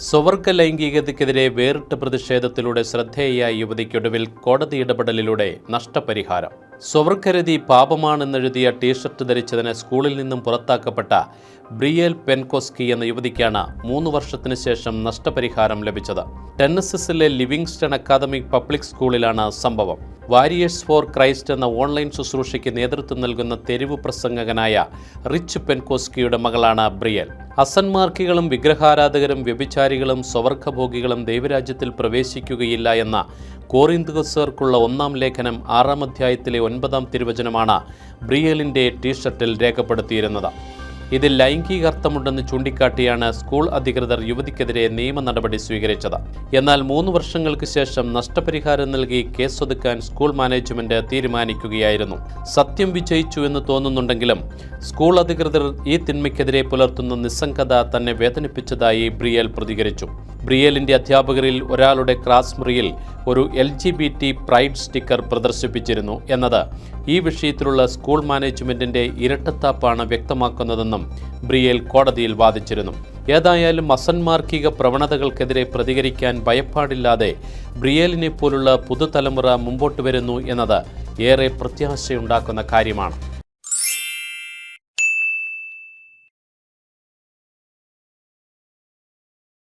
സ്വവർഗ ലൈംഗികതയ്ക്കെതിരെ വേറിട്ട പ്രതിഷേധത്തിലൂടെ ശ്രദ്ധേയയായ യുവതിക്കൊടുവിൽ കോടതി ഇടപെടലിലൂടെ നഷ്ടപരിഹാരം. സ്വവർഗരതി പാപമാണെന്നെഴുതിയ ടീഷർട്ട് ധരിച്ചതിന് സ്കൂളിൽ നിന്നും പുറത്താക്കപ്പെട്ട ബ്രിയേൽ പെൻകോസ്കി എന്ന യുവതിക്കാണ് 3 വർഷത്തിനു ശേഷം നഷ്ടപരിഹാരം ലഭിച്ചത്. ടെന്നസിലെ ലിവിങ്സ്റ്റൺ അക്കാദമിക് പബ്ലിക് സ്കൂളിലാണ് സംഭവം. വാരിയേഴ്സ് ഫോർ ക്രൈസ്റ്റ് എന്ന ഓൺലൈൻ ശുശ്രൂഷയ്ക്ക് നേതൃത്വം നൽകുന്ന തെരുവ് പ്രസംഗകനായ റിച്ച് പെൻകോസ്കിയുടെ മകളാണ് ബ്രിയേൽ. അസന്മാർക്കികളും വിഗ്രഹാരാധകരും വ്യഭിചാരികളും സ്വവർഗഭോഗികളും ദൈവരാജ്യത്തിൽ പ്രവേശിക്കുകയില്ല എന്ന കോറിന്തോസുകാർക്കുള്ള 1-ാം ലേഖനം 6-ാം അധ്യായത്തിലെ 9-ാം തിരുവചനമാണ് ബ്രിയേലിൻ്റെ ടീഷർട്ടിൽ രേഖപ്പെടുത്തിയിരുന്നത്. ഇതിൽ ലൈംഗിക അർത്ഥമുണ്ടെന്ന് ചൂണ്ടിക്കാട്ടിയാണ് സ്കൂൾ അധികൃതർ യുവതിക്കെതിരെ നിയമ നടപടി സ്വീകരിച്ചത്. എന്നാൽ 3 വർഷങ്ങൾക്ക് ശേഷം നഷ്ടപരിഹാരം നൽകി കേസൊതുക്കാൻ സ്കൂൾ മാനേജ്മെന്റ് തീരുമാനിക്കുകയായിരുന്നു. സത്യം വിജയിച്ചു എന്ന് തോന്നുന്നുണ്ടെങ്കിലും സ്കൂൾ അധികൃതർ ഈ തിന്മയ്ക്കെതിരെ പുലർത്തുന്ന നിസ്സംഗത തന്നെ വേദനിപ്പിച്ചതായി ബ്രിയേൽ പ്രതികരിച്ചു. ബ്രിയേലിന്റെ അധ്യാപകരിൽ ഒരാളുടെ ക്ലാസ് മുറിയിൽ ഒരു LGBT പ്രൈഡ് സ്റ്റിക്കർ പ്രദർശിപ്പിച്ചിരുന്നു എന്നത് ഈ വിഷയത്തിലുള്ള സ്കൂൾ മാനേജ്മെന്റിന്റെ ഇരട്ടത്താപ്പാണ് വ്യക്തമാക്കുന്നതെന്നും ബ്രിയേൽ കോടതിയിൽ വാദിച്ചിരുന്നു. ഏതായാലും അസന്മാർക്കിക പ്രവണതകൾക്കെതിരെ പ്രതികരിക്കാൻ ഭയപ്പാടില്ലാതെ ബ്രിയേലിനെ പോലുള്ള പുതുതലമുറ മുമ്പോട്ട് വരുന്നു എന്നത് ഏറെ പ്രത്യാശയുണ്ടാക്കുന്ന കാര്യമാണ്.